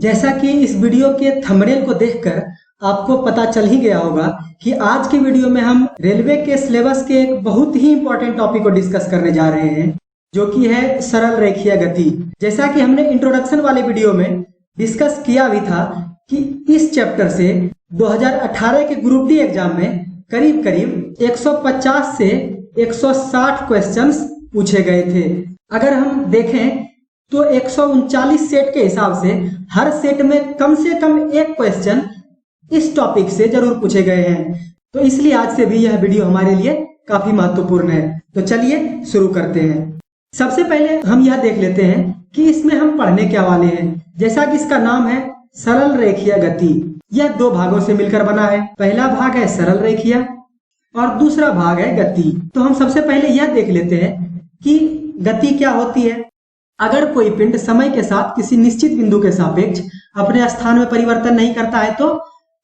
जैसा कि इस वीडियो के थंबनेल को देखकर आपको पता चल ही गया होगा कि आज के वीडियो में हम रेलवे के सिलेबस के एक बहुत ही इंपॉर्टेंट टॉपिक को डिस्कस करने जा रहे हैं, जो कि है सरल रेखीय गति। जैसा कि हमने इंट्रोडक्शन वाले वीडियो में डिस्कस किया भी था कि इस चैप्टर से 2018 के ग्रुप डी एग्जाम में करीब करीब 150 से 160 क्वेश्चंस पूछे गए थे। अगर हम देखें तो 139 सेट के हिसाब से हर सेट में कम से कम एक क्वेश्चन इस टॉपिक से जरूर पूछे गए हैं। तो इसलिए आज से भी यह वीडियो हमारे लिए काफी महत्वपूर्ण है। तो चलिए शुरू करते हैं। सबसे पहले हम यह देख लेते हैं कि इसमें हम पढ़ने क्या वाले हैं। जैसा कि इसका नाम है सरल रेखीय गति, यह दो भागों से मिलकर बना है। पहला भाग है सरल रेखीय और दूसरा भाग है गति। तो हम सबसे पहले यह देख लेते हैं कि गति क्या होती है। अगर कोई पिंड समय के साथ किसी निश्चित बिंदु के सापेक्ष अपने स्थान में परिवर्तन नहीं करता है तो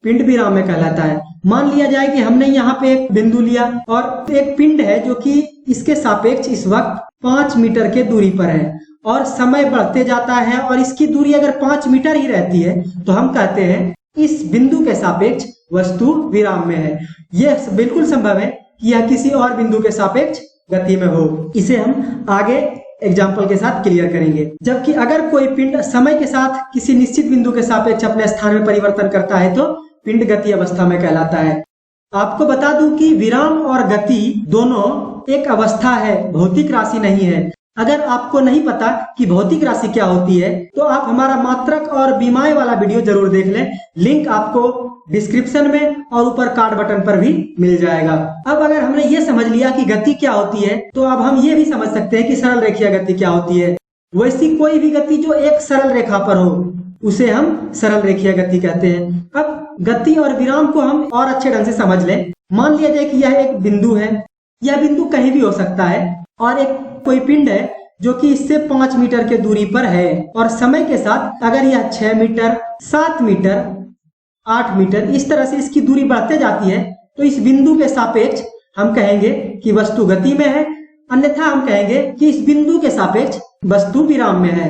पिंड विराम में कहलाता है। मान लिया जाए कि हमने यहाँ पे एक बिंदु लिया और एक पिंड है जो कि इसके सापेक्ष इस वक्त 5 मीटर के दूरी पर है और समय बढ़ते जाता है और इसकी दूरी अगर 5 मीटर ही रहती है तो हम कहते हैं इस बिंदु के सापेक्ष वस्तु विराम में है। यह बिल्कुल संभव है कि यह किसी और बिंदु के सापेक्ष गति में हो। इसे हम आगे एग्जाम्पल के साथ क्लियर करेंगे। जबकि अगर कोई पिंड समय के साथ किसी निश्चित बिंदु के सापेक्ष अपने स्थान में परिवर्तन करता है तो पिंड गति अवस्था में कहलाता है। आपको बता दूं कि विराम और गति दोनों एक अवस्था है, भौतिक राशि नहीं है। अगर आपको नहीं पता कि भौतिक राशि क्या होती है तो आप हमारा मात्रक और विमाएं वाला वीडियो जरूर देख लें। लिंक आपको डिस्क्रिप्शन में और ऊपर कार्ड बटन पर भी मिल जाएगा। अब अगर हमने ये समझ लिया कि गति क्या होती है तो अब हम ये भी समझ सकते हैं कि सरल रेखीय गति क्या होती है। वैसी कोई भी गति जो एक सरल रेखा पर हो उसे हम सरल रेखीय गति कहते हैं। अब गति और विराम को हम और अच्छे ढंग से समझ लें। मान लिया जाए कि यह एक बिंदु है, यह बिंदु कहीं भी हो सकता है और एक कोई पिंड है जो कि इससे 5 मीटर के दूरी पर है और समय के साथ अगर यह 6 मीटर, 7 मीटर, 8 मीटर इस तरह से इसकी दूरी बढ़ते जाती है तो इस बिंदु के सापेक्ष हम कहेंगे कि वस्तु गति में है, अन्यथा हम कहेंगे कि इस बिंदु के सापेक्ष वस्तु विराम में है।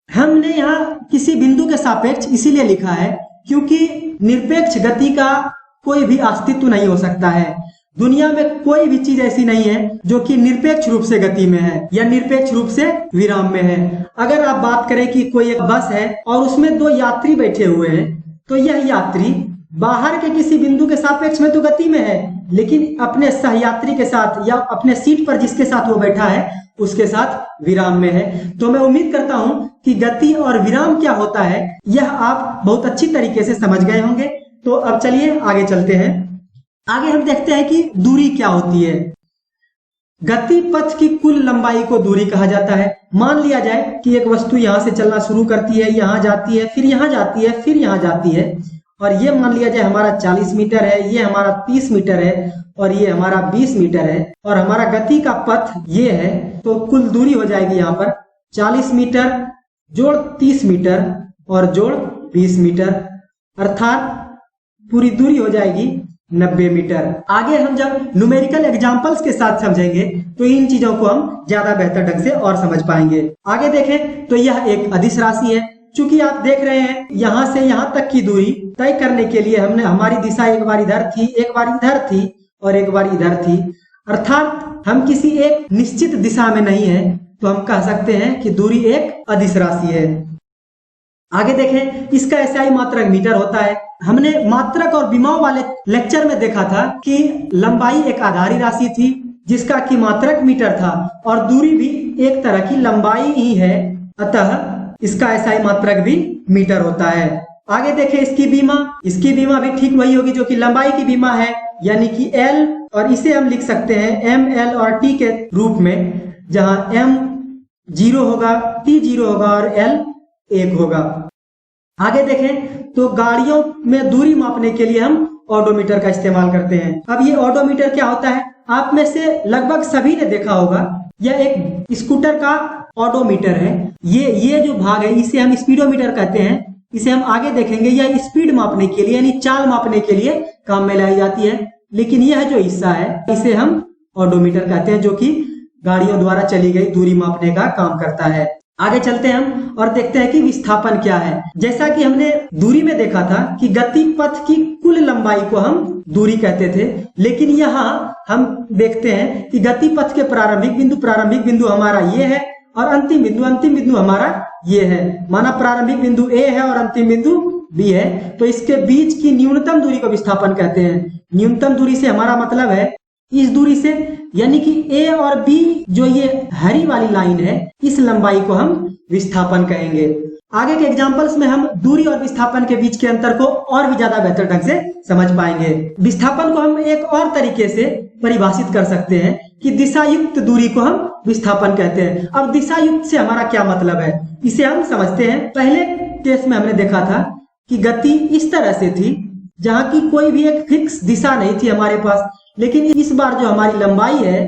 हमने यहाँ किसी बिंदु के सापेक्ष इसीलिए लिखा है क्योंकि निरपेक्ष गति का कोई भी अस्तित्व नहीं हो सकता है। दुनिया में कोई भी चीज ऐसी नहीं है जो कि निरपेक्ष रूप से गति में है या निरपेक्ष रूप से विराम में है। अगर आप बात करें कि कोई एक बस है और उसमें 2 यात्री बैठे हुए हैं तो यह यात्री बाहर के किसी बिंदु के सापेक्ष में तो गति में है, लेकिन अपने सहयात्री के साथ या अपने सीट पर जिसके साथ वो बैठा है उसके साथ विराम में है। तो मैं उम्मीद करता हूं कि गति और विराम क्या होता है यह आप बहुत अच्छी तरीके से समझ गए होंगे। तो अब चलिए आगे चलते हैं। आगे हम देखते हैं कि दूरी क्या होती है। गति पथ की कुल लंबाई को दूरी कहा जाता है। मान लिया जाए कि एक वस्तु यहाँ से चलना शुरू करती है, यहाँ जाती है, फिर यहाँ जाती है, फिर यहाँ जाती है और ये मान लिया जाए हमारा 40 मीटर है, ये हमारा 30 मीटर है और ये हमारा 20 मीटर है और हमारा गति का पथ ये है। तो कुल दूरी हो जाएगी यहाँ पर 40 मीटर जोड़ 30 मीटर और जोड़ 20 मीटर, अर्थात पूरी दूरी हो जाएगी 90 मीटर। आगे हम जब न्यूमेरिकल एग्जांपल्स के साथ समझेंगे तो इन चीजों को हम ज्यादा बेहतर ढंग से और समझ पाएंगे। आगे देखें तो यह एक अदिश राशि है। चूंकि आप देख रहे हैं यहाँ से यहाँ तक की दूरी तय करने के लिए हमने हमारी दिशा एक बार इधर थी, एक बार इधर थी और एक बार इधर थी, अर्थात हम किसी एक निश्चित दिशा में नहीं है तो हम कह सकते हैं कि दूरी एक अदिश राशि है। आगे देखें, इसका एसआई मात्रक मीटर होता है। हमने मात्रक और विमाओं वाले लेक्चर में देखा था कि लंबाई एक आधारी राशि थी जिसका कि मात्रक मीटर था और दूरी भी एक तरह की लंबाई ही है, अतः इसका एसआई मात्रक भी मीटर होता है। आगे देखें इसकी बीमा भी ठीक वही होगी जो कि लंबाई की बीमा है, यानी कि एल, और इसे हम लिख सकते हैं एम, एल और टी के रूप में, जहां एम 0 होगा, टी 0 होगा और एल 1 होगा। आगे देखें तो गाड़ियों में दूरी मापने के लिए हम ऑडोमीटर का इस्तेमाल करते हैं। अब ये ऑडोमीटर क्या होता है आप में से लगभग सभी ने देखा होगा। यह एक स्कूटर का ऑडोमीटर है। ये जो भाग है इसे हम स्पीडोमीटर कहते हैं। इसे हम आगे देखेंगे। यह स्पीड मापने के लिए यानी चाल मापने के लिए काम में लाई जाती है, लेकिन यह जो हिस्सा है इसे हम ऑडोमीटर कहते हैं जो कि गाड़ियों द्वारा चली गई दूरी मापने का काम करता है। आगे चलते हैं हम और देखते हैं कि विस्थापन क्या है। जैसा कि हमने दूरी में देखा था कि गति पथ की कुल लंबाई को हम दूरी कहते थे, लेकिन यहाँ हम देखते हैं कि गति पथ के प्रारंभिक बिंदु हमारा ये है और अंतिम बिंदु हमारा ये है। माना प्रारंभिक बिंदु ए है और अंतिम बिंदु बी है, तो इसके बीच की न्यूनतम दूरी को विस्थापन कहते हैं। न्यूनतम दूरी से हमारा मतलब है इस दूरी से, यानी कि ए और बी जो ये हरी वाली लाइन है, इस लंबाई को हम विस्थापन कहेंगे। आगे के एग्जांपल्स में हम दूरी और विस्थापन के बीच के अंतर को और भी ज्यादा बेहतर ढंग से समझ पाएंगे। विस्थापन को हम एक और तरीके से परिभाषित कर सकते हैं कि दिशा युक्त दूरी को हम विस्थापन कहते हैं। अब दिशा युक्त से हमारा क्या मतलब है, इसे हम समझते हैं। पहले केस में हमने देखा था कि गति इस तरह से थी जहां की कोई भी एक फिक्स दिशा नहीं थी हमारे पास, लेकिन इस बार जो हमारी लंबाई है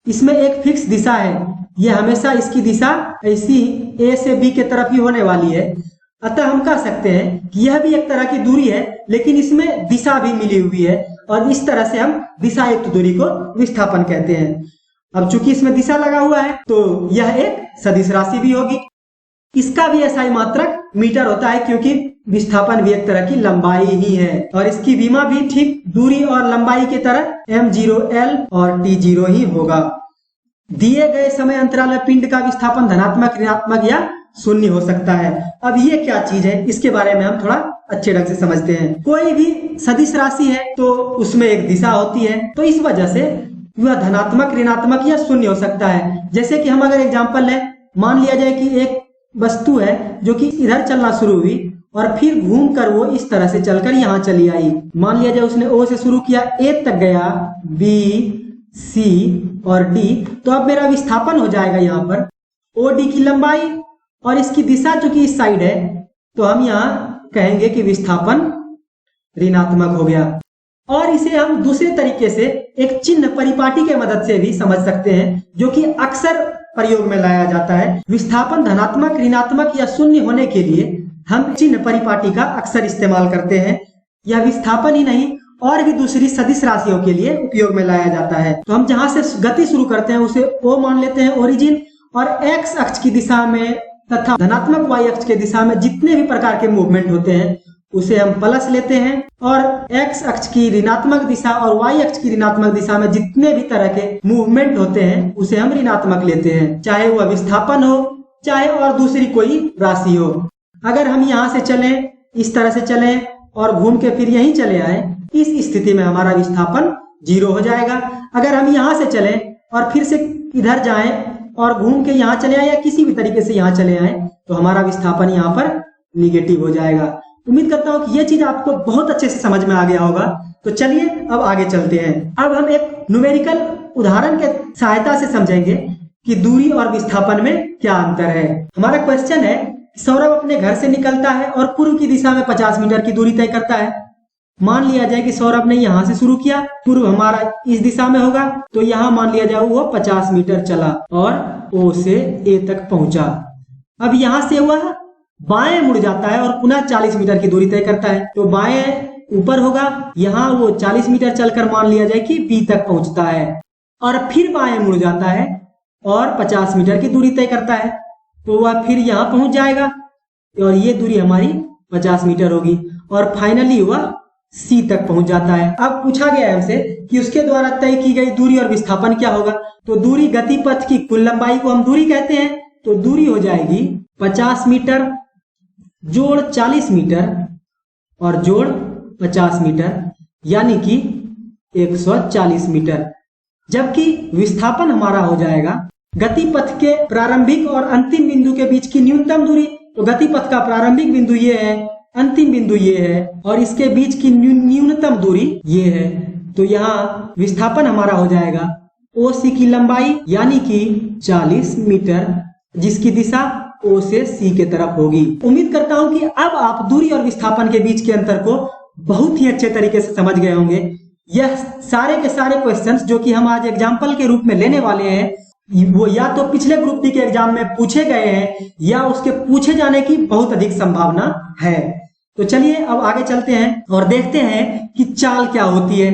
इसमें एक फिक्स दिशा है। यह हमेशा इसकी दिशा ऐसी ए से बी के तरफ ही होने वाली है। अतः हम कह सकते हैं कि यह भी एक तरह की दूरी है, लेकिन इसमें दिशा भी मिली हुई है और इस तरह से हम दिशा युक्त दूरी को विस्थापन कहते हैं। अब चूंकि इसमें दिशा लगा हुआ है तो यह एक सदिश राशि भी होगी। इसका भी SI मात्रक मीटर होता है, क्योंकि विस्थापन भी एक तरह की लंबाई ही है और इसकी विमा भी ठीक दूरी और लंबाई की तरह m0 L और t0 ही होगा। दिए गए समय अंतराल में पिंड का विस्थापन धनात्मक, ऋणात्मक या शून्य हो सकता है। अब ये क्या चीज है, इसके बारे में हम थोड़ा अच्छे ढंग से समझते हैं। कोई भी सदिश राशि है तो उसमें एक दिशा होती है, तो इस वजह से वह धनात्मक, ऋणात्मक या शून्य हो सकता है। जैसे कि हम अगर एग्जाम्पल लें, मान लिया जाए कि एक वस्तु है जो कि इधर चलना शुरू हुई और फिर घूमकर वो इस तरह से चलकर यहाँ चली आई। मान लिया जाए उसने O से शुरू किया, A तक गया, B, C और D, तो अब मेरा विस्थापन हो जाएगा यहाँ पर OD की लंबाई और इसकी दिशा चूंकि इस साइड है तो हम यहाँ कहेंगे कि विस्थापन ऋणात्मक हो गया। और इसे हम दूसरे तरीके से एक चिन्ह परिपाटी के मदद से भी समझ सकते हैं, जो कि अक्सर प्रयोग में लाया जाता है। विस्थापन धनात्मक, ऋणात्मक या शून्य होने के लिए हम चिन्ह परिपाटी का अक्सर इस्तेमाल करते हैं। यह विस्थापन ही नहीं और भी दूसरी सदिश राशियों के लिए उपयोग में लाया जाता है। तो हम जहां से गति शुरू करते हैं उसे O मान लेते हैं, ओरिजिन, और x अक्ष की दिशा में तथा धनात्मक y अक्ष के दिशा में जितने भी प्रकार के मूवमेंट होते हैं उसे हम प्लस लेते हैं, और x अक्ष की ऋणात्मक दिशा और y अक्ष की ऋणात्मक दिशा में जितने भी तरह के मूवमेंट होते हैं उसे हम ऋणात्मक लेते हैं, चाहे वह विस्थापन हो चाहे और दूसरी कोई राशि हो। अगर हम यहाँ से चलें, इस तरह से चलें और घूम के फिर यहीं चले आए, इस स्थिति में हमारा विस्थापन 0 हो जाएगा। अगर हम यहाँ से चलें और फिर से इधर जाएं और घूम के यहाँ चले आए या किसी भी तरीके से यहाँ चले आए तो हमारा विस्थापन यहाँ पर निगेटिव हो जाएगा। उम्मीद करता हूँ कि ये चीज आपको बहुत अच्छे से समझ में आ गया होगा। तो चलिए अब आगे चलते हैं। अब हम एक न्यूमेरिकल उदाहरण के सहायता से समझेंगे कि दूरी और विस्थापन में क्या अंतर है। हमारा क्वेश्चन है, सौरभ अपने घर से निकलता है और पूर्व की दिशा में 50 मीटर की दूरी तय करता है। मान लिया जाए कि सौरभ ने यहाँ से शुरू किया, पूर्व हमारा इस दिशा में होगा, तो यहाँ मान लिया जाए वो 50 मीटर चला और O से A तक पहुंचा। अब यहाँ से वह बाएं मुड़ जाता है और पुनः 40 मीटर की दूरी तय करता है, तो बाएं ऊपर होगा, यहाँ वो 40 मीटर चलकर मान लिया जाए कि B तक पहुंचता है, और फिर बाएं मुड़ जाता है और 50 मीटर की दूरी तय करता है, तो वह फिर यहाँ पहुंच जाएगा और ये दूरी हमारी 50 मीटर होगी, और फाइनली वह C तक पहुंच जाता है। अब पूछा गया है हमसे कि उसके द्वारा तय की गई दूरी और विस्थापन क्या होगा। तो दूरी गति पथ की कुल लंबाई को हम दूरी कहते हैं, तो दूरी हो जाएगी 50 मीटर जोड़ 40 मीटर और जोड़ 50 मीटर, यानी कि 140 मीटर। जबकि विस्थापन हमारा हो जाएगा गति पथ के प्रारंभिक और अंतिम बिंदु के बीच की न्यूनतम दूरी। तो गति पथ का प्रारंभिक बिंदु ये है, अंतिम बिंदु ये है और इसके बीच की न्यूनतम दूरी ये है। तो यहाँ विस्थापन हमारा हो जाएगा OC की लंबाई यानी कि 40 मीटर, जिसकी दिशा O से C के तरफ होगी। उम्मीद करता हूँ कि अब आप दूरी और विस्थापन के बीच के अंतर को बहुत ही अच्छे तरीके से समझ गए होंगे। यह सारे के सारे क्वेश्चंस जो कि हम आज एग्जाम्पल के रूप में लेने वाले हैं, वो या तो पिछले ग्रुप डी के एग्जाम में पूछे गए हैं या उसके पूछे जाने की बहुत अधिक संभावना है। तो चलिए अब आगे चलते हैं और देखते हैं कि चाल क्या होती है।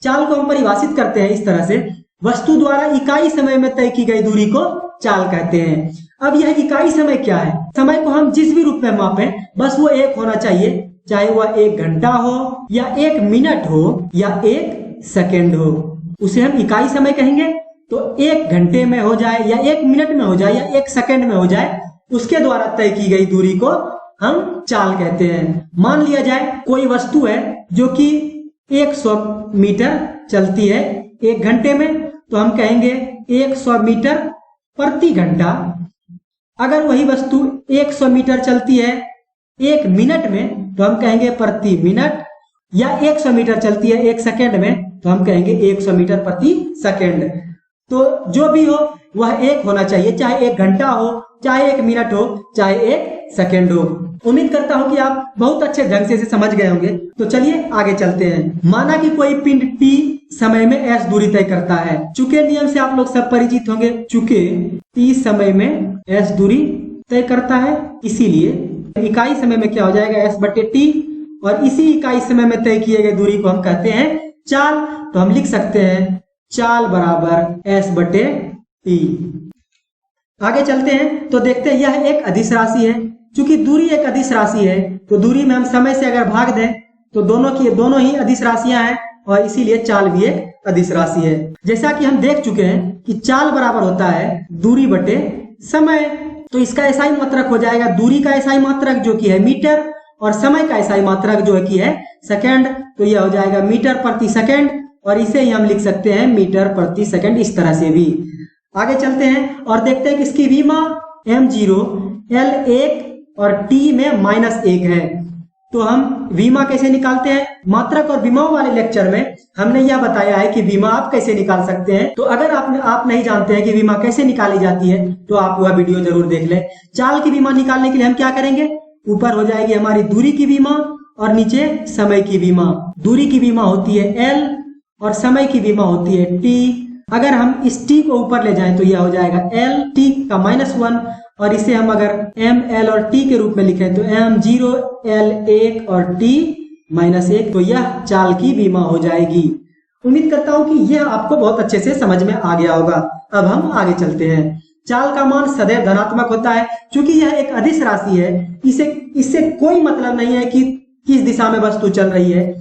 चाल को हम परिभाषित करते हैं इस तरह से, वस्तु द्वारा इकाई समय में तय की गई दूरी को चाल कहते हैं। अब यह इकाई समय क्या है? समय को हम जिस भी रूप में मापें, बस वो एक होना चाहिए, चाहे वह 1 घंटा हो या 1 मिनट हो या 1 सेकेंड हो, उसे हम इकाई समय कहेंगे। तो 1 घंटे में हो जाए या 1 मिनट में हो जाए या 1 सेकेंड में हो जाए, उसके द्वारा तय की गई दूरी को हम चाल कहते हैं। मान लिया जाए कोई वस्तु है जो कि 100 मीटर चलती है 1 घंटे में, तो हम कहेंगे 100 मीटर प्रति घंटा। अगर वही वस्तु 100 मीटर चलती है 1 मिनट में, तो हम कहेंगे प्रति मिनट, या 100 मीटर चलती है 1 सेकेंड में, तो हम कहेंगे 100 मीटर प्रति सेकेंड। तो जो भी हो वह एक होना चाहिए, चाहे 1 घंटा हो, चाहे 1 मिनट हो, चाहे 1 सेकेंड हो। उम्मीद करता हूं कि आप बहुत अच्छे ढंग से इसे समझ गए होंगे। तो चलिए आगे चलते हैं। माना कि कोई पिंड T समय में S दूरी तय करता है। चुके नियम से आप लोग सब परिचित होंगे। चुके T समय में S दूरी तय करता है, इसीलिए इकाई समय में क्या हो जाएगा, S/T, और इसी इकाई समय में तय किए गए दूरी को हम कहते हैं चाल। तो हम लिख सकते हैं चाल बराबर S/T। आगे चलते हैं तो देखते हैं यह एक अदिश राशि है। चूंकि दूरी एक अदिश राशि है, तो दूरी में हम समय से अगर भाग दें तो दोनों ही अदिश राशियां हैं, और इसीलिए चाल भी एक अदिश राशि है। जैसा कि हम देख चुके हैं कि चाल बराबर होता है दूरी बटे समय। तो इसका एसआई मात्रक हो जाएगा दूरी का एसआई मात्रक जो कि है मीटर, और समय का एसआई मात्रक जो है कि है सेकेंड। तो यह हो जाएगा मीटर प्रति सेकेंड, और इसे ही हम लिख सकते हैं मीटर प्रति सेकेंड, इस तरह से भी। आगे चलते हैं और देखते हैं कि इसकी विमा m0, L1 और T में -1 है। तो हम विमा कैसे निकालते हैं? मात्रक और विमाओं वाले लेक्चर में हमने यह बताया है कि विमा आप कैसे निकाल सकते हैं। तो अगर आप नहीं जानते हैं कि विमा कैसे निकाली जाती है, तो आप वह वीडियो जरूर देख लें। चाल की विमा निकालने के लिए हम क्या करेंगे? ऊपर हो जाएगी हमारी दूरी की विमा और नीचे समय की विमा। दूरी की विमा होती है L और समय की विमा होती है T। अगर हम इस T को ऊपर ले जाएं तो यह हो जाएगा L T का -1, और इसे हम अगर M, L और T के रूप में लिखें तो M0, L1 और T -1, तो यह चाल की विमा हो जाएगी। उम्मीद करता हूं कि यह आपको बहुत अच्छे से समझ में आ गया होगा। अब हम आगे चलते हैं। चाल का मान सदैव धनात्मक होता है। क्योंकि यह एक अदिश राशि है, इससे कोई मतलब नहीं है कि किस दिशा में वस्तु चल रही है।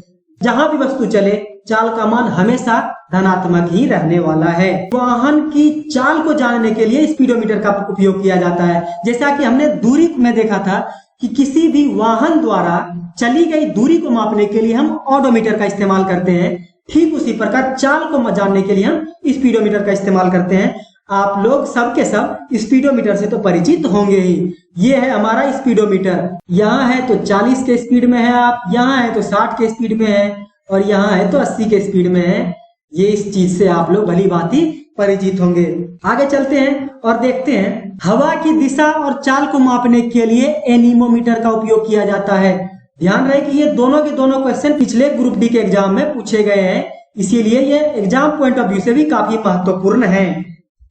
जहां भी वस्तु चले, चाल का मान हमेशा धनात्मक ही रहने वाला है। वाहन की चाल को जानने के लिए स्पीडोमीटर का उपयोग किया जाता है। जैसा कि हमने दूरी में देखा था कि किसी भी वाहन द्वारा चली गई दूरी को मापने के लिए हम ऑडोमीटर का इस्तेमाल करते हैं, ठीक उसी प्रकार चाल को जानने के लिए हम स्पीडोमीटर का इस्तेमाल करते हैं। आप लोग सबके सब स्पीडोमीटर से तो परिचित होंगे ही। ये है हमारा स्पीडोमीटर। यहाँ है तो 40 के स्पीड में है आप, यहाँ है तो 60 के स्पीड में है, और यहाँ है तो 80 के स्पीड में है। ये इस चीज से आप लोग भली भांति परिचित होंगे। आगे चलते हैं और देखते हैं हवा की दिशा और चाल को मापने के लिए एनीमोमीटर का उपयोग किया जाता है। ध्यान रहे कि ये दोनों के दोनों क्वेश्चन पिछले ग्रुप डी के एग्जाम में पूछे गए हैं, इसीलिए ये एग्जाम पॉइंट ऑफ व्यू से भी काफी महत्वपूर्ण है।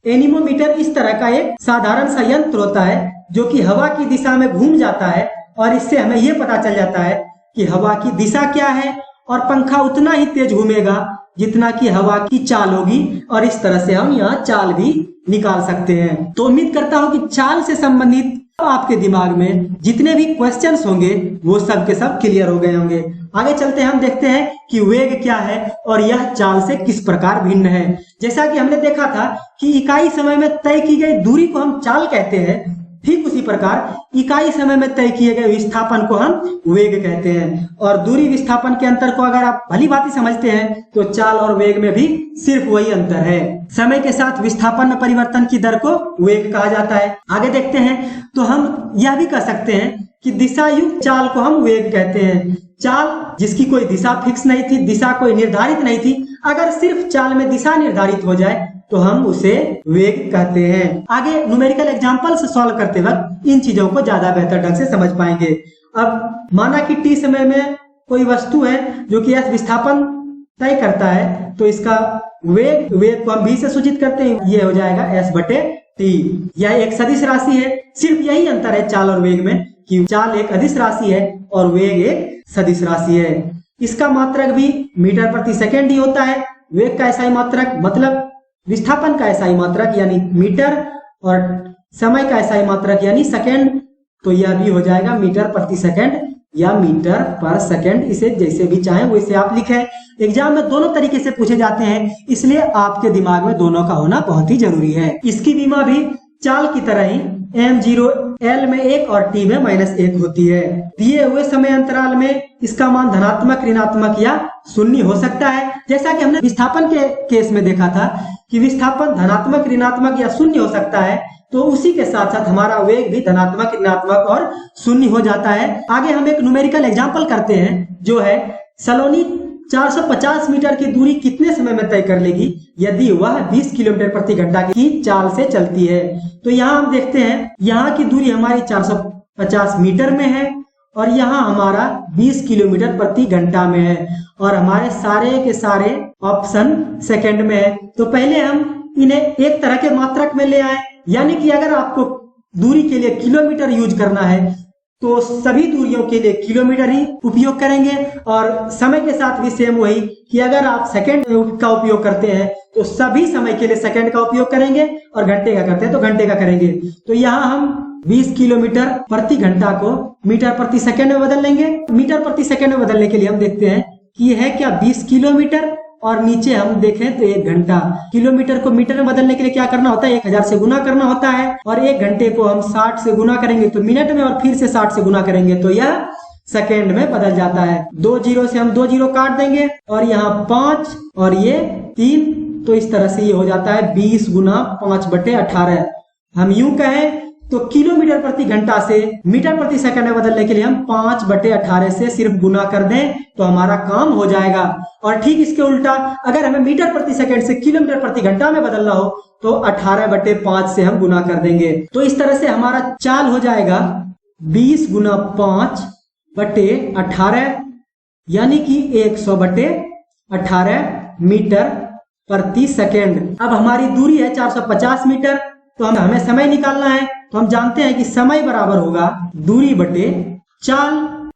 एनीमोमीटर इस तरह का एक साधारण सा यंत्र होता है जो कि हवा की दिशा में घूम जाता है, और इससे हमें यह पता चल जाता है कि हवा की दिशा क्या है, और पंखा उतना ही तेज घूमेगा जितना कि हवा की चाल होगी, और इस तरह से हम यहाँ चाल भी निकाल सकते हैं। तो उम्मीद करता हूँ कि चाल से संबंधित आपके दिमाग में जितने भी क्वेश्चंस होंगे वो सब के सब क्लियर हो गए होंगे। आगे चलते हैं, हम देखते हैं कि वेग क्या है और यह चाल से किस प्रकार भिन्न है। जैसा कि हमने देखा था कि इकाई समय में तय की गई दूरी को हम चाल कहते हैं, ठीक उसी प्रकार इकाई समय में तय किए गए विस्थापन को हम वेग कहते हैं। और दूरी विस्थापन के अंतर को अगर आप भली भांति समझते हैं तो चाल और वेग में भी सिर्फ वही अंतर है। समय के साथ विस्थापन में परिवर्तन की दर को वेग कहा जाता है। आगे देखते हैं तो हम यह भी कह सकते हैं कि दिशा युक्त चाल को हम वेग कहते हैं। चाल जिसकी कोई दिशा फिक्स नहीं थी, दिशा कोई निर्धारित नहीं थी, अगर सिर्फ चाल में दिशा निर्धारित हो जाए तो हम उसे वेग कहते हैं। आगे न्यूमेरिकल एग्जांपल से सॉल्व करते वक्त इन चीजों को ज्यादा बेहतर ढंग से समझ पाएंगे। अब माना कि टी समय में कोई वस्तु है जो कि एस विस्थापन तय करता है, तो इसका वेग को हम v से सूचित करते हैं, ये हो जाएगा s/t। यह एक सदिश राशि है। सिर्फ यही अंतर है चाल और वेग में कि चाल एक अदिश राशि है और वेग एक सदिश राशि है। इसका मात्रक भी मीटर प्रति सेकेंड ही होता है। वेग का एसआई मात्रक मतलब विस्थापन का एसआई मात्रक यानी मीटर और समय का एसआई मात्रक यानी सेकंड, तो यह भी हो जाएगा मीटर प्रति सेकंड या मीटर पर सेकंड। इसे जैसे भी चाहें वैसे आप लिखें। एग्जाम में दोनों तरीके से पूछे जाते हैं, इसलिए आपके दिमाग में दोनों का होना बहुत ही जरूरी है। इसकी बीमा भी चाल की तरह ही m0 L में 1 और t में -1 होती है। दिए हुए समय अंतराल में इसका मान धनात्मक, ऋणात्मक या शून्य हो सकता है। जैसा कि हमने विस्थापन के केस में देखा था कि विस्थापन धनात्मक, ऋणात्मक या शून्य हो सकता है, तो उसी के साथ साथ हमारा वेग भी धनात्मक, ऋणात्मक और शून्य हो जाता है। आगे हम एक न्यूमेरिकल एग्जांपल करते हैं, जो है सलोनी 450 मीटर की दूरी कितने समय में तय कर लेगी यदि वह 20 किलोमीटर प्रति घंटा की चाल से चलती है। तो यहाँ हम देखते हैं, यहाँ की दूरी हमारी 450 मीटर में है और यहाँ हमारा 20 किलोमीटर प्रति घंटा में है और हमारे सारे के सारे ऑप्शन सेकंड में है। तो पहले हम इन्हें एक तरह के मात्रक में ले आए, यानी कि अगर आपको दूरी के लिए किलोमीटर यूज करना है तो सभी दूरियों के लिए किलोमीटर ही उपयोग करेंगे, और समय के साथ भी सेम वही कि अगर आप सेकंड का उपयोग करते हैं तो सभी समय के लिए सेकंड का उपयोग करेंगे और घंटे का करते हैं तो घंटे का करेंगे। तो यहाँ हम 20 किलोमीटर प्रति घंटा को मीटर प्रति सेकंड में बदल लेंगे। मीटर प्रति सेकंड में बदलने के लिए हम देखते हैं कि यह है क्या 20 किलोमीटर और नीचे हम देखें तो 1 घंटा। किलोमीटर को मीटर में बदलने के लिए क्या करना होता है, 1000 से गुना करना होता है, और 1 घंटे को हम 60 से गुना करेंगे तो मिनट में, और फिर से 60 से गुना करेंगे तो यह सेकेंड में बदल जाता है। 2 जीरो से हम 2 जीरो काट देंगे और यहाँ 5 और ये 3, तो इस तरह से ये हो जाता है 20 गुना 5/18। हम यूं कहें तो किलोमीटर प्रति घंटा से मीटर प्रति सेकंड में बदलने के लिए हम 5/18 से सिर्फ गुना कर दें तो हमारा काम हो जाएगा। और ठीक इसके उल्टा, अगर हमें मीटर प्रति सेकंड से किलोमीटर प्रति घंटा में बदलना हो तो 18/5 से हम गुना कर देंगे। तो इस तरह से हमारा चाल हो जाएगा 20 गुना 5/18 यानी कि 100/18 मीटर प्रति सेकंड। अब हमारी दूरी है 450 मीटर, तो हमें समय निकालना है। तो हम जानते हैं कि समय बराबर होगा दूरी बटे चाल।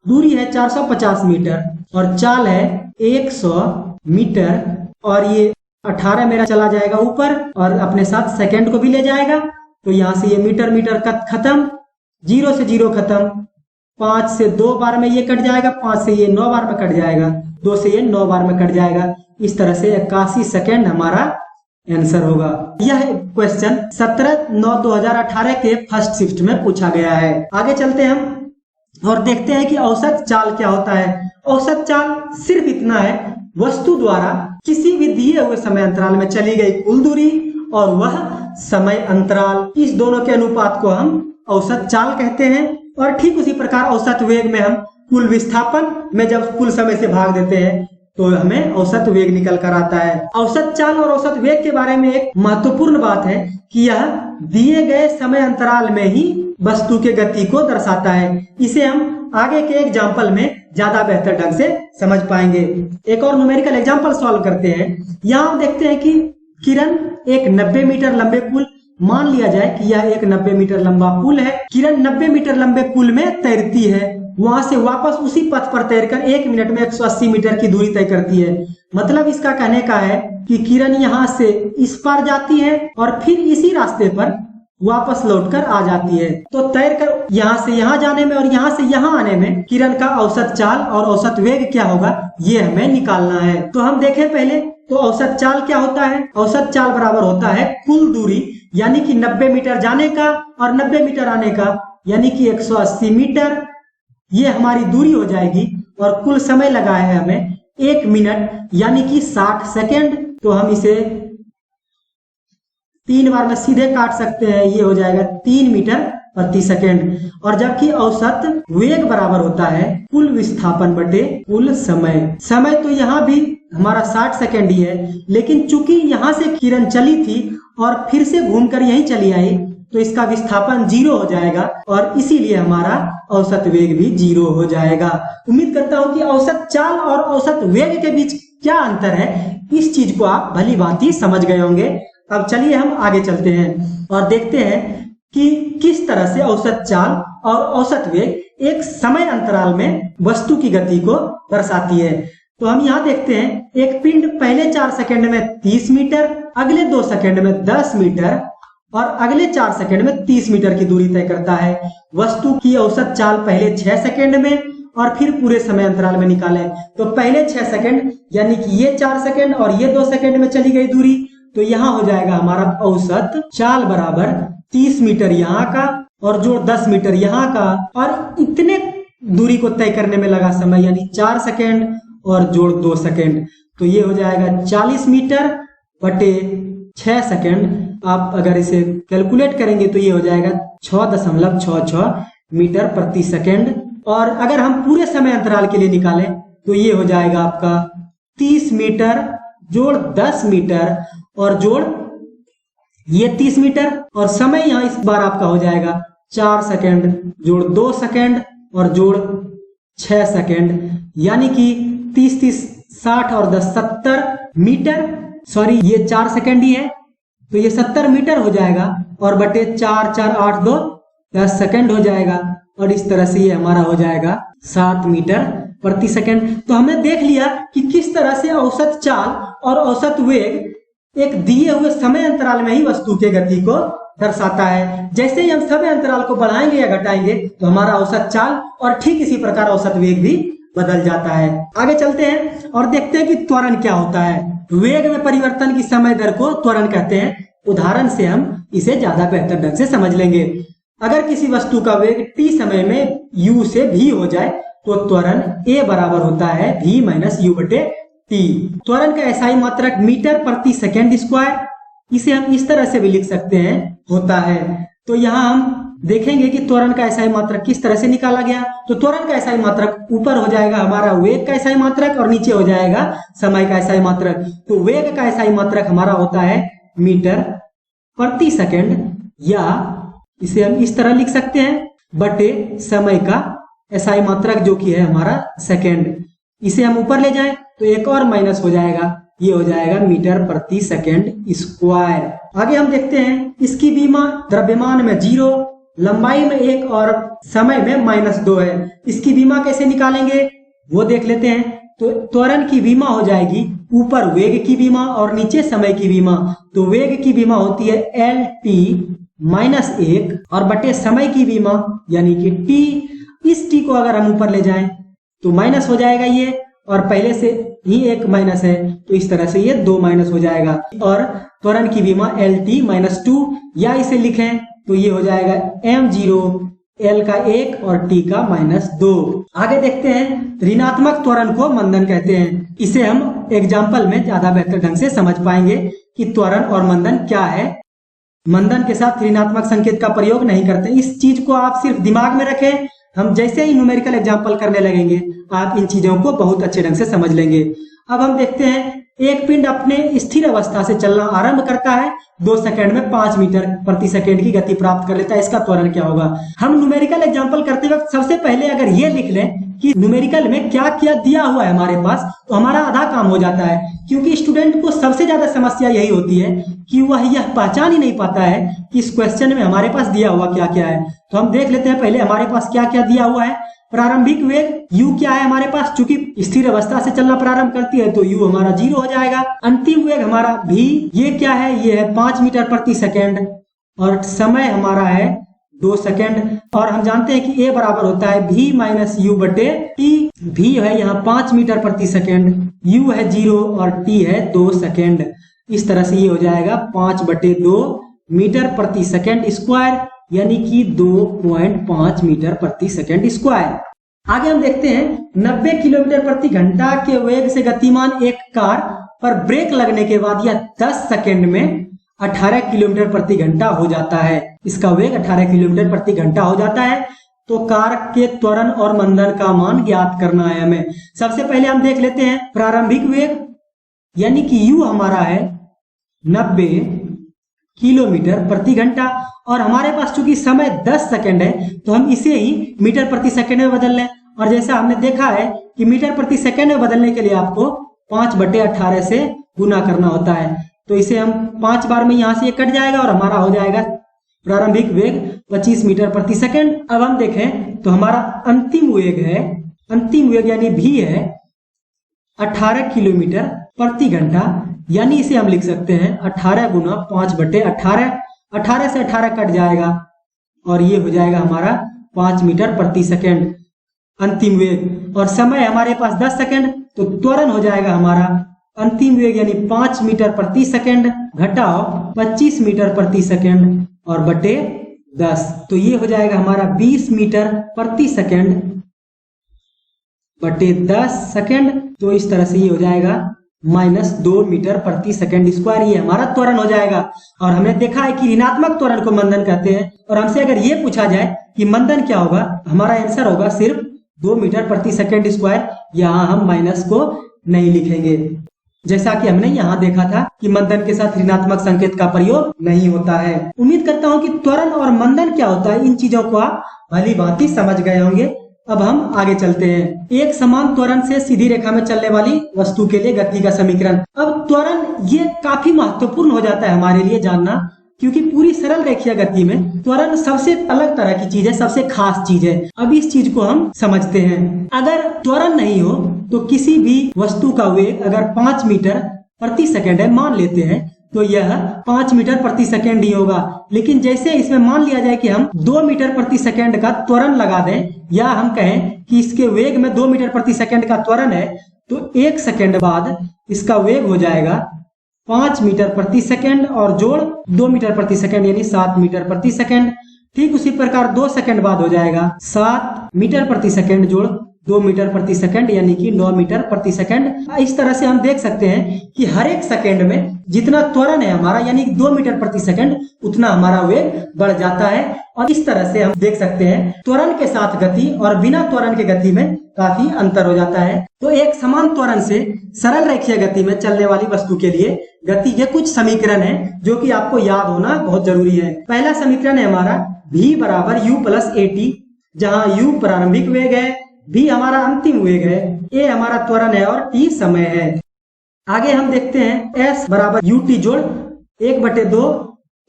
दूरी है 450 मीटर और चाल है 100 मीटर, और ये 18 मेरा चला जाएगा ऊपर और अपने साथ सेकंड को भी ले जाएगा। तो यहाँ से ये मीटर मीटर खत्म, 0 से 0 खत्म, 5 से 2 बार में ये कट जाएगा, 5 से ये 9 बार में कट जाएगा, 2 से ये 9 बार में कट जाएगा। इस तरह से 81 सेकंड हमारा आंसर होगा। यह क्वेश्चन 17/9/2018 के फर्स्ट शिफ्ट में पूछा गया है। आगे चलते हैं हम और देखते हैं कि औसत चाल क्या होता है। औसत चाल सिर्फ इतना है, वस्तु द्वारा किसी भी दिए हुए समय अंतराल में चली गई कुल दूरी और वह समय अंतराल, इस दोनों के अनुपात को हम औसत चाल कहते हैं। और ठीक उसी प्रकार औसत वेग में हम कुल विस्थापन में जब कुल समय से भाग देते हैं तो हमें औसत वेग निकल कर आता है। औसत चाल और औसत वेग के बारे में एक महत्वपूर्ण बात है कि यह दिए गए समय अंतराल में ही वस्तु के गति को दर्शाता है। इसे हम आगे के एग्जाम्पल में ज्यादा बेहतर ढंग से समझ पाएंगे। एक और न्यूमेरिकल एग्जाम्पल सॉल्व करते हैं। यहाँ हम देखते हैं कि किरण एक 90 मीटर लंबे पुल, मान लिया जाए कि यह एक 90 मीटर लंबा पुल है। किरण 90 मीटर लंबे पुल में तैरती है, वहां से वापस उसी पथ पर तैरकर 1 मिनट में 180 मीटर की दूरी तय करती है। मतलब इसका कहने का है कि किरण यहाँ से इस पार जाती है और फिर इसी रास्ते पर वापस लौटकर आ जाती है। तो तैरकर यहाँ से यहाँ जाने में और यहाँ से यहाँ आने में किरण का औसत चाल और औसत वेग क्या होगा ये हमें निकालना है। तो हम देखें पहले तो औसत चाल क्या होता है। औसत चाल बराबर होता है कुल दूरी, यानी कि 90 मीटर जाने का और 90 मीटर आने का, यानी कि 180 मीटर। ये हमारी दूरी हो जाएगी और कुल समय लगा है हमें 1 मिनट यानी कि 60 सेकेंड। तो हम इसे 3 बार में सीधे काट सकते हैं, ये हो जाएगा 3 मीटर प्रति सेकेंड। और जबकि औसत वेग बराबर होता है कुल विस्थापन बटे कुल समय। समय तो यहाँ भी हमारा 60 सेकेंड ही है, लेकिन चूंकि यहाँ से किरण चली थी और फिर से घूमकर यहीं चली आई तो इसका विस्थापन 0 हो जाएगा और इसीलिए हमारा औसत वेग भी 0 हो जाएगा। उम्मीद करता हूँ कि औसत चाल और औसत वेग के बीच क्या अंतर है इस चीज को आप भली भांति समझ गए होंगे। अब चलिए हम आगे चलते हैं और देखते हैं कि किस तरह से औसत चाल और औसत वेग एक समय अंतराल में वस्तु की गति को दर्शाती है। तो हम यहाँ देखते हैं एक पिंड पहले 4 सेकंड में 30 मीटर, अगले 2 सेकंड में 10 मीटर और अगले 4 सेकंड में 30 मीटर की दूरी तय करता है। वस्तु की औसत चाल पहले 6 सेकंड में और फिर पूरे समय अंतराल में निकालें। तो पहले 6 सेकंड यानी कि ये 4 सेकंड और ये 2 सेकंड में चली गई दूरी, तो यहाँ हो जाएगा हमारा औसत चाल बराबर 30 मीटर यहाँ का और जोड़ 10 मीटर यहाँ का, और इतने दूरी को तय करने में लगा समय यानी 4 सेकंड और जोड़ 2 सेकंड। तो ये हो जाएगा 40 मीटर बटे 6 सेकंड। आप अगर इसे कैलकुलेट करेंगे तो ये हो जाएगा 6.66 मीटर प्रति सेकंड। और अगर हम पूरे समय अंतराल के लिए निकालें तो ये हो जाएगा आपका 30 मीटर जोड़ 10 मीटर और जोड़ ये 30 मीटर, और समय यहाँ इस बार आपका हो जाएगा 4 सेकंड जोड़ 2 सेकंड और जोड़ 6 सेकंड, यानी कि 30 30 60 और 10 70 मीटर, सॉरी ये 4 सेकंड ही है तो ये 70 मीटर हो जाएगा और बटे 4 4 8 2 10 सेकंड हो जाएगा, और इस तरह से ये हमारा हो जाएगा 7 मीटर प्रति सेकंड। तो हमने देख लिया कि किस तरह से औसत चाल और औसत वेग एक दिए हुए समय अंतराल में ही वस्तु के गति को दर्शाता है। जैसे ही हम समय अंतराल को बढ़ाएंगे या घटाएंगे तो हमारा औसत चाल और ठीक इसी प्रकार औसत वेग भी बदल जाता है। आगे चलते हैं और देखते हैं कि त्वरण क्या होता है। वेग में परिवर्तन की समय दर को त्वरण कहते हैं। उदाहरण से हम इसे ज्यादा बेहतर ढंग से समझ लेंगे। अगर किसी वस्तु का वेग t समय में u से v हो जाए तो त्वरण a बराबर होता है v माइनस u बटे t। त्वरण का एसआई मात्रक मीटर प्रति सेकंड स्क्वायर, इसे हम इस तरह से भी लिख सकते हैं, होता है। तो यहाँ हम देखेंगे कि त्वरण का एसआई मात्रक किस तरह से निकाला गया। तो त्वरण का एसआई मात्रक ऊपर हो जाएगा हमारा वेग का एसआई मात्रक और नीचे हो जाएगा समय का एसआई मात्रक। तो वेग का एसआई मात्रक हमारा होता है मीटर प्रति सेकंड, या इसे हम इस तरह लिख सकते हैं बटे समय का एसआई मात्रक जो कि है हमारा सेकंड। इसे हम ऊपर ले जाएं तो एक और माइनस हो जाएगा, ये हो जाएगा मीटर प्रति सेकंड स्क्वायर। आगे हम देखते हैं इसकी विमा द्रव्यमान में 0, लंबाई में 1 और समय में -2 है। इसकी विमा कैसे निकालेंगे वो देख लेते हैं। तो त्वरण की विमा हो जाएगी ऊपर वेग की विमा और नीचे समय की विमा। तो वेग की विमा होती है LT -1 और बटे समय की विमा यानी कि t। इस t को अगर हम ऊपर ले जाएं तो माइनस हो जाएगा ये, और पहले से ही एक माइनस है तो इस तरह से ये 2 माइनस हो जाएगा। और त्वरण की विमा LT -2, या इसे लिखें तो ये हो जाएगा m0 L का 1 और t का -2। आगे देखते हैं ऋणात्मक त्वरण को मंदन कहते हैं। इसे हम एग्जाम्पल में ज्यादा बेहतर ढंग से समझ पाएंगे कि त्वरण और मंदन क्या है। मंदन के साथ ऋणात्मक संकेत का प्रयोग नहीं करते। इस चीज को आप सिर्फ दिमाग में रखें। हम जैसे ही न्यूमेरिकल एग्जाम्पल करने लगेंगे आप इन चीजों को बहुत अच्छे ढंग से समझ लेंगे। अब हम देखते हैं एक पिंड अपने स्थिर अवस्था से चलना आरंभ करता है, 2 सेकंड में 5 मीटर प्रति सेकंड की गति प्राप्त कर लेता है। इसका त्वरण क्या होगा। हम न्यूमेरिकल एग्जाम्पल करते वक्त सबसे पहले अगर ये लिख लें कि न्यूमेरिकल में क्या क्या दिया हुआ है हमारे पास, तो हमारा आधा काम हो जाता है। क्योंकि स्टूडेंट को सबसे ज्यादा समस्या यही होती है कि वह यह पहचान ही नहीं पाता है कि इस क्वेश्चन में हमारे पास दिया हुआ क्या क्या है। तो हम देख लेते हैं पहले हमारे पास क्या क्या दिया हुआ है। प्रारंभिक वेग u क्या है हमारे पास, चूंकि स्थिर अवस्था से चलना प्रारंभ करती है तो u हमारा 0 हो जाएगा। अंतिम वेग हमारा v, ये क्या है, ये है 5 मीटर प्रति सेकंड, और समय हमारा है 2 सेकंड। और हम जानते हैं कि a बराबर होता है v माइनस u बटे t। v है यहाँ 5 मीटर प्रति सेकंड, u है 0 और t है 2 सेकंड। इस तरह से ये हो जाएगा 5/2 मीटर प्रति सेकंड स्क्वायर, यानी कि 2.5 मीटर प्रति सेकंड स्क्वायर। आगे हम देखते हैं 90 किलोमीटर प्रति घंटा के वेग से गतिमान एक कार पर ब्रेक लगने के बाद यह 10 सेकंड में 18 किलोमीटर प्रति घंटा हो जाता है। इसका वेग 18 किलोमीटर प्रति घंटा हो जाता है। तो कार के त्वरण और मंदन का मान ज्ञात करना है हमें। सबसे पहले हम देख लेते हैं प्रारंभिक वेग, यानी कि u हमारा है 90 किलोमीटर प्रति घंटा, और हमारे पास चूंकि समय 10 सेकंड है तो हम इसे ही मीटर प्रति सेकंड में बदल लें। और जैसा हमने देखा है कि मीटर प्रति सेकंड में बदलने के लिए आपको 5/18 से गुना करना होता है। तो इसे हम 5 बार में यहाँ से ये कट जाएगा और हमारा हो जाएगा प्रारंभिक वेग 25 मीटर प्रति सेकंड। अब हम देखें तो हमारा अंतिम वेग है, अंतिम वेग यानी v है 18 किलोमीटर प्रति घंटा, यानी इसे हम लिख सकते हैं 18 गुना 5/18। 18 से 18 कट जाएगा और ये हो जाएगा हमारा 5 मीटर प्रति सेकंड अंतिम वेग। और समय हमारे पास 10 सेकंड, तो त्वरण हो जाएगा हमारा अंतिम वेग यानी 5 मीटर प्रति सेकंड घटाओ 25 मीटर प्रति सेकंड और बटे 10, तो ये हो जाएगा हमारा 20 मीटर प्रति सेकंड बटे 10 सेकंड। तो इस तरह से ये हो जाएगा -2 मीटर प्रति सेकंड स्क्वायर, ये हमारा त्वरण हो जाएगा। और हमने देखा है कि ऋणात्मक त्वरण को मंदन कहते हैं। और हमसे अगर ये पूछा जाए कि मंदन क्या होगा, हमारा आंसर होगा सिर्फ 2 मीटर प्रति सेकंड स्क्वायर। यहाँ हम माइनस को नहीं लिखेंगे, जैसा कि हमने यहाँ देखा था कि मंदन के साथ ऋणात्मक संकेत का प्रयोग नहीं होता है। उम्मीद करता हूँ कि त्वरण और मंदन क्या होता है, इन चीजों को आप भली भांति समझ गए होंगे। अब हम आगे चलते हैं। एक समान त्वरण से सीधी रेखा में चलने वाली वस्तु के लिए गति का समीकरण। अब त्वरण ये काफी महत्वपूर्ण हो जाता है हमारे लिए जानना, क्योंकि पूरी सरल रेखीय गति में त्वरण सबसे अलग तरह की चीज है, सबसे खास चीज है। अब इस चीज को हम समझते हैं। अगर त्वरण नहीं हो तो किसी भी वस्तु का वेग अगर 5 मीटर प्रति सेकंड है मान लेते हैं, तो यह 5 मीटर प्रति सेकंड ही होगा। लेकिन जैसे इसमें मान लिया जाए कि हम 2 मीटर प्रति सेकंड का त्वरण लगा दें, या हम कहें कि इसके वेग में 2 मीटर प्रति सेकंड का त्वरण है, तो 1 सेकंड बाद इसका वेग हो जाएगा 5 मीटर प्रति सेकंड और जोड़ 2 मीटर प्रति सेकंड यानी 7 मीटर प्रति सेकंड। ठीक उसी प्रकार 2 सेकंड बाद हो जाएगा 7 मीटर प्रति सेकंड जोड़ 2 मीटर प्रति सेकंड यानी कि 9 मीटर प्रति सेकंड। इस तरह से हम देख सकते हैं कि हर एक सेकंड में जितना त्वरण है हमारा यानी 2 मीटर प्रति सेकंड, उतना हमारा वेग बढ़ जाता है। और इस तरह से हम देख सकते हैं त्वरण के साथ गति और बिना त्वरण के गति में काफी अंतर हो जाता है। तो एक समान त्वरण से सरल रेखीय गति में चलने वाली वस्तु के लिए गति के कुछ समीकरण हैं जो कि आपको याद होना बहुत जरूरी है। पहला समीकरण है हमारा v बराबर u प्लस at, जहाँ u प्रारंभिक वेग है, v हमारा अंतिम वेग है, a हमारा त्वरण है और t समय है। आगे हम देखते हैं s बराबर ut जोड़ 1/2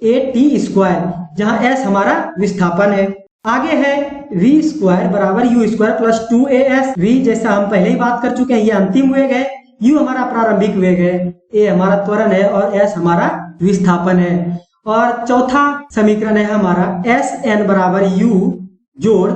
at स्क्वायर, जहाँ s हमारा विस्थापन है। आगे है v स्क्वायर बराबर u square plus 2as। v जैसा हम पहले ही बात कर चुके हैं, ये अंतिम वेग है, u हमारा प्रारंभिक वेग है, a हमारा त्वरण है और s हमारा विस्थापन है। और चौथा समीकरण है हमारा sn बराबर u जोड़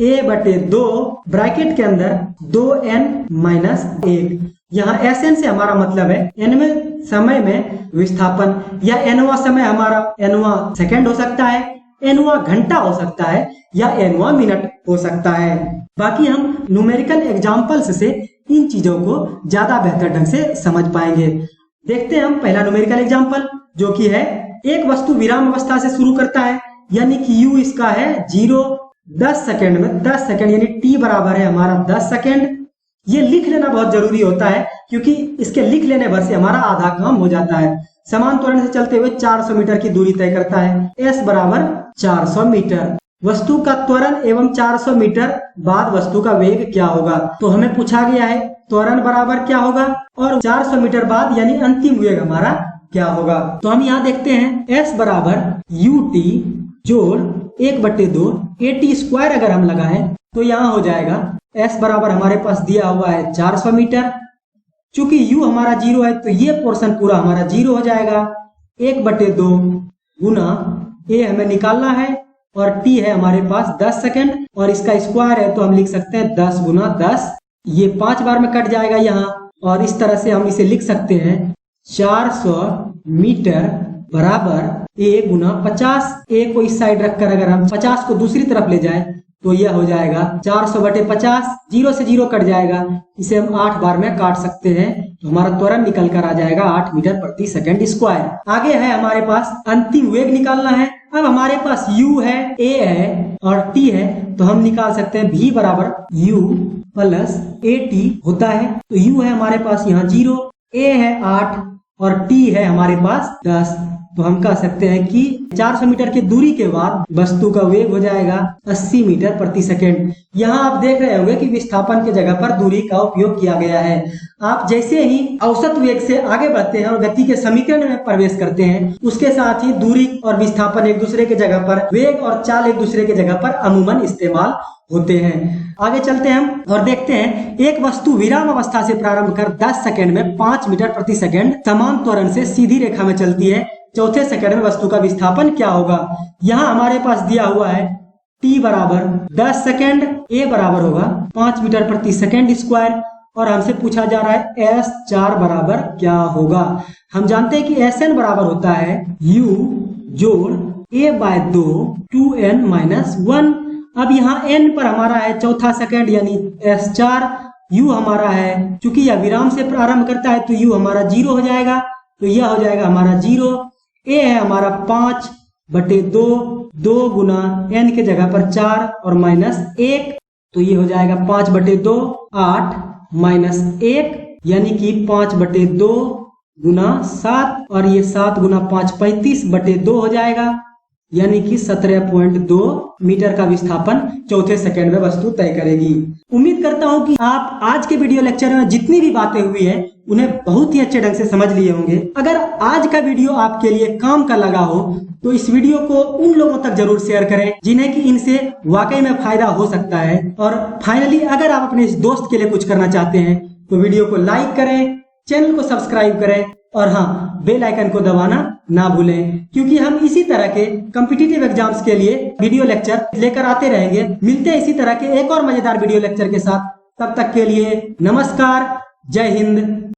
a/2 ब्रैकेट के अंदर 2n-1। यहाँ Sn से हमारा मतलब है nवें समय में विस्थापन, या nवां समय हमारा nवां सेकंड हो सकता है, nवां घंटा हो सकता है या nवां मिनट हो सकता है। बाकी हम न्यूमेरिकल एग्जांपल्स से इन चीजों को ज्यादा बेहतर ढंग से समझ पाएंगे। देखते हैं हम पहला न्यूमेरिकल एग्जांपल, जो कि है एक वस्तु विराम अवस्था से शुरू करता है, यानी कि u इसका है 0 10 सेकंड में 10 सेकंड यानी t बराबर है हमारा 10 सेकंड। ये लिख लेना बहुत जरूरी होता है, क्योंकि इसके लिख लेने भर से हमारा आधा काम हो जाता है। समान त्वरण से चलते हुए 400 मीटर की दूरी तय करता है, s बराबर 400 मीटर। वस्तु का त्वरण एवं 400 मीटर बाद वस्तु का वेग क्या होगा, तो हमें पूछा गया है त्वरण बराबर क्या होगा और 400 मीटर बाद यानी अंतिम वेग हमारा क्या होगा। तो हम यहाँ देखते हैं s बराबर ut जोड़ 1/2 at स्क्वायर अगर हम लगाएं तो यहाँ हो जाएगा s बराबर हमारे पास दिया हुआ है 400 मीटर। चूंकि u हमारा 0 है तो ये पोर्शन पूरा हमारा 0 हो जाएगा। 1/2 गुना a हमें निकालना है और t है हमारे पास 10 सेकंड और इसका स्क्वायर है तो हम लिख सकते हैं 10 गुना 10। ये 5 बार में कट जाएगा यहाँ, और इस तरह से हम इसे लिख सकते हैं 400 मीटर बराबर a गुना 50। a को इस साइड रखकर अगर हम 50 को दूसरी तरफ ले जाएं तो यह हो जाएगा 400/50। 0 से 0 कट जाएगा, इसे हम 8 बार में काट सकते हैं तो हमारा त्वरण निकल कर आ जाएगा 8 मीटर प्रति सेकंड स्क्वायर। आगे है हमारे पास अंतिम वेग निकालना है। अब हमारे पास u है, a है और t है, तो हम निकाल सकते हैं v बराबर u प्लस at होता है। तो u है हमारे पास यहाँ 0, a है 8 और t है हमारे पास 10। तो हम कह सकते हैं कि 400 मीटर की दूरी के बाद वस्तु का वेग हो जाएगा 80 मीटर प्रति सेकंड। यहाँ आप देख रहे होंगे कि विस्थापन की जगह पर दूरी का उपयोग किया गया है। आप जैसे ही औसत वेग से आगे बढ़ते हैं और गति के समीकरण में प्रवेश करते हैं, उसके साथ ही दूरी और विस्थापन एक दूसरे के जगह पर, वेग और चाल एक दूसरे के जगह पर अमूमन इस्तेमाल होते हैं। आगे चलते हैं हम और देखते हैं, एक वस्तु विराम अवस्था से प्रारंभ कर 10 सेकंड में 5 मीटर प्रति सेकंड समान त्वरण से सीधी रेखा में चलती है। चौथे सेकंड में वस्तु का विस्थापन क्या होगा? यहाँ हमारे पास दिया हुआ है t बराबर 10 सेकंड, a बराबर होगा 5 मीटर प्रति सेकंड स्क्वायर और हमसे पूछा जा रहा है S4 बराबर क्या होगा। हम जानते हैं कि Sn बराबर होता है u जोड़ a/2 2n-1। अब यहाँ n पर हमारा है चौथा सेकंड यानी S4, u हमारा है, चूंकि यह विराम से प्रारंभ करता है तो u हमारा 0 हो जाएगा, तो यह हो जाएगा हमारा 0। a है हमारा 5/2, 2 गुना n के जगह पर 4 और -1, तो ये हो जाएगा 5/2 8 -1 यानी कि 5/2 गुना 7 और ये 7 गुना 5 35/2 हो जाएगा, यानी कि 17.2 मीटर का विस्थापन चौथे सेकंड में वस्तु तय करेगी। उम्मीद करता हूं कि आप आज के वीडियो लेक्चर में जितनी भी बातें हुई है उन्हें बहुत ही अच्छे ढंग से समझ लिए होंगे। अगर आज का वीडियो आपके लिए काम का लगा हो तो इस वीडियो को उन लोगों तक जरूर शेयर करें जिन्हें कि इनसे वाकई में फायदा हो सकता है। और फाइनली अगर आप अपने इस दोस्त के लिए कुछ करना चाहते हैं तो वीडियो को लाइक करें, चैनल को सब्सक्राइब करें और हाँ, बेल आइकन को दबाना ना भूलें, क्योंकि हम इसी तरह के कॉम्पिटिटिव एग्जाम्स के लिए वीडियो लेक्चर लेकर आते रहेंगे। मिलते हैं इसी तरह के एक और मजेदार वीडियो लेक्चर के साथ। तब तक के लिए नमस्कार, जय हिंद।